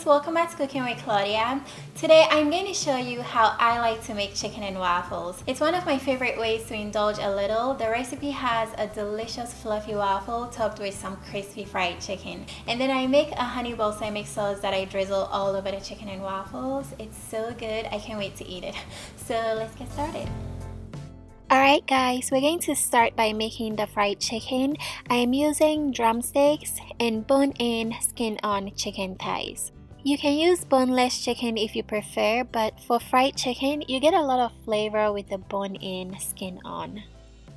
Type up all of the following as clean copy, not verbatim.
welcome back to Cooking with Claudia. Today I'm going to show you how I like to make chicken and waffles. It's one of my favorite ways to indulge a little. The recipe has a delicious fluffy waffle topped with some crispy fried chicken. And then I make a honey balsamic sauce that I drizzle all over the chicken and waffles. It's so good, I can't wait to eat it. So let's get started. Alright guys, we're going to start by making the fried chicken. I am using drumsticks and bone-in, skin-on chicken thighs. You can use boneless chicken if you prefer, but for fried chicken, you get a lot of flavor with the bone-in, skin-on.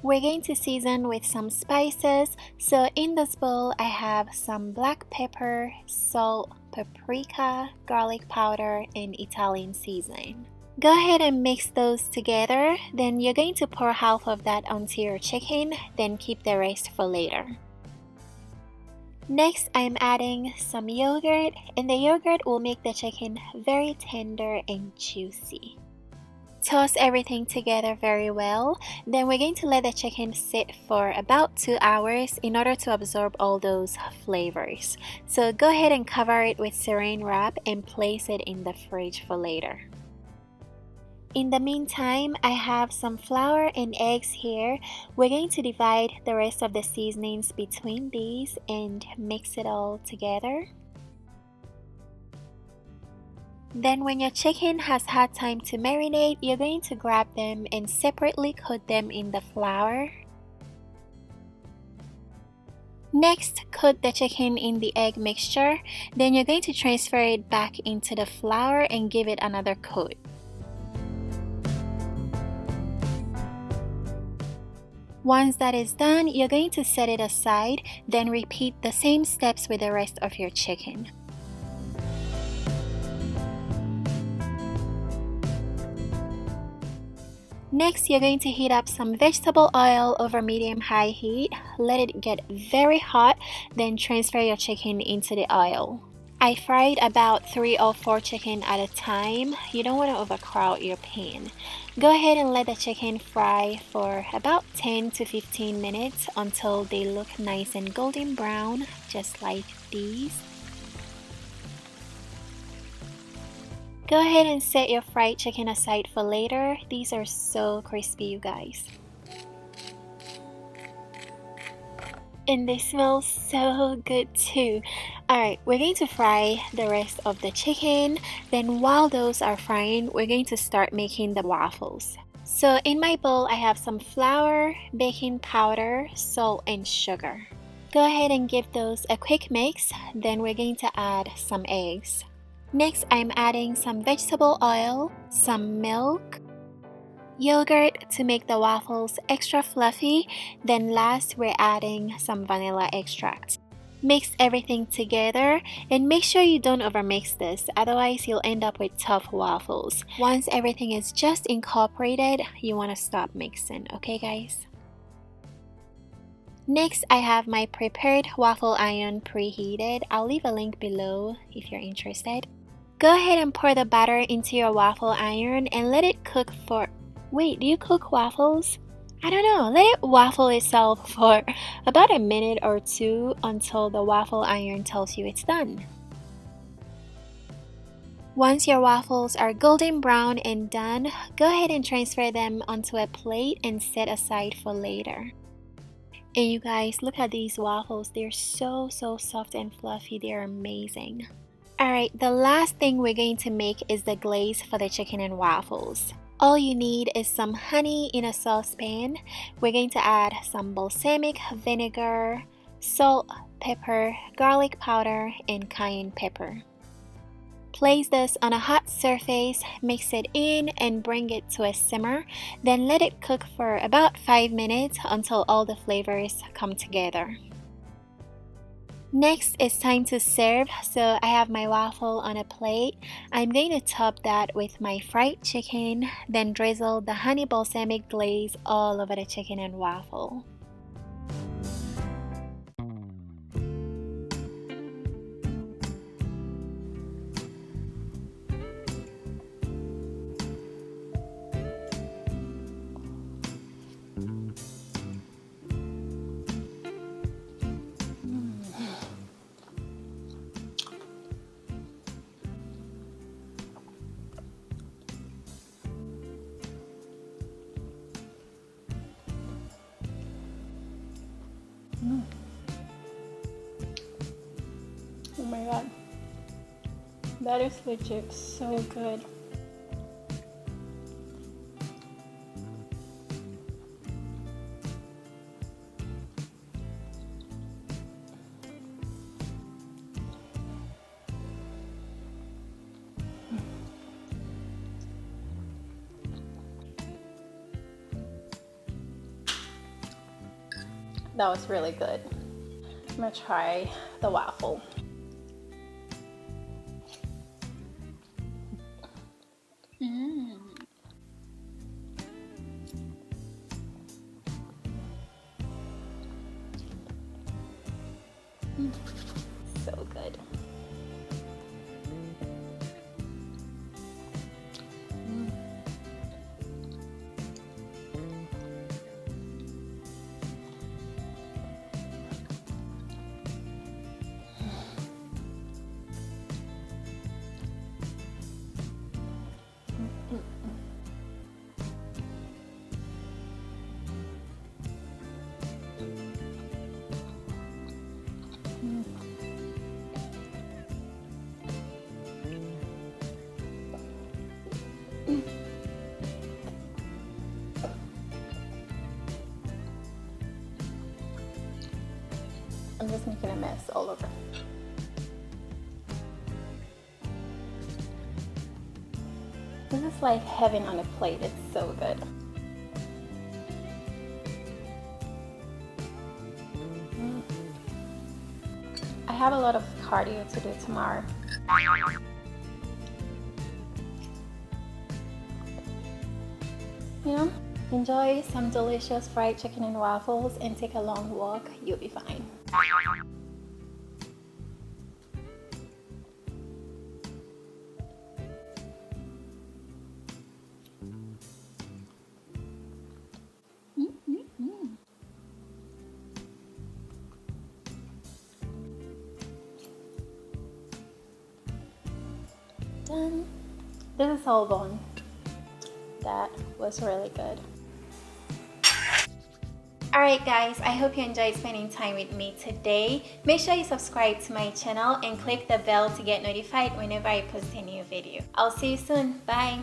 We're going to season with some spices. So in this bowl, I have some black pepper, salt, paprika, garlic powder, and Italian seasoning. Go ahead and mix those together. Then you're going to pour half of that onto your chicken, then keep the rest for later. Next, I'm adding some yogurt, and the yogurt will make the chicken very tender and juicy. Toss everything together very well. Then we're going to let the chicken sit for about 2 hours in order to absorb all those flavors. So go ahead and cover it with saran wrap and place it in the fridge for later. In the meantime, I have some flour and eggs here. We're going to divide the rest of the seasonings between these and mix it all together. Then when your chicken has had time to marinate, you're going to grab them and separately coat them in the flour. Next, coat the chicken in the egg mixture. Then you're going to transfer it back into the flour and give it another coat. Once that is done, you're going to set it aside, then repeat the same steps with the rest of your chicken. Next, you're going to heat up some vegetable oil over medium-high heat. Let it get very hot, then transfer your chicken into the oil. I fried about 3 or 4 chicken at a time. You don't want to overcrowd your pan. Go ahead and let the chicken fry for about 10 to 15 minutes until they look nice and golden brown, just like these. Go ahead and set your fried chicken aside for later. These are so crispy, you guys. And they smell so good too. Alright, we're going to fry the rest of the chicken. Then while those are frying, we're going to start making the waffles. So in my bowl, I have some flour, baking powder, salt, and sugar. Go ahead and give those a quick mix. Then we're going to add some eggs. Next, I'm adding some vegetable oil, some milk, yogurt to make the waffles extra fluffy. Then last, we're adding some vanilla extract. Mix everything together and make sure you don't overmix this, otherwise you'll end up with tough waffles. Once everything is just incorporated, you want to stop mixing, okay guys? Next, I have my prepared waffle iron preheated. I'll leave a link below if you're interested. Go ahead and pour the batter into your waffle iron and let it cook for... Wait, do you cook waffles? I don't know, let it waffle itself for about a minute or two until the waffle iron tells you it's done. Once your waffles are golden brown and done, go ahead and transfer them onto a plate and set aside for later. And you guys, look at these waffles. They're so soft and fluffy. They're amazing. Alright, the last thing we're going to make is the glaze for the chicken and waffles. All you need is some honey in a saucepan. We're going to add some balsamic vinegar, salt, pepper, garlic powder, and cayenne pepper. Place this on a hot surface, mix it in, and bring it to a simmer. Then let it cook for about 5 minutes until all the flavors come together. Next, it's time to serve. So I have my waffle on a plate. I'm going to top that with my fried chicken, then drizzle the honey balsamic glaze all over the chicken and waffle. Oh my god, that is legit so good. That was really good. I'm gonna try the waffle. So good. I'm just making a mess all over. This is like heaven on a plate. It's so good. I have a lot of cardio to do tomorrow. You know, enjoy some delicious fried chicken and waffles and take a long walk. You'll be fine. Done. This is all done. That was really good. Alright guys, I hope you enjoyed spending time with me today. Make sure you subscribe to my channel and click the bell to get notified whenever I post a new video. I'll see you soon. Bye!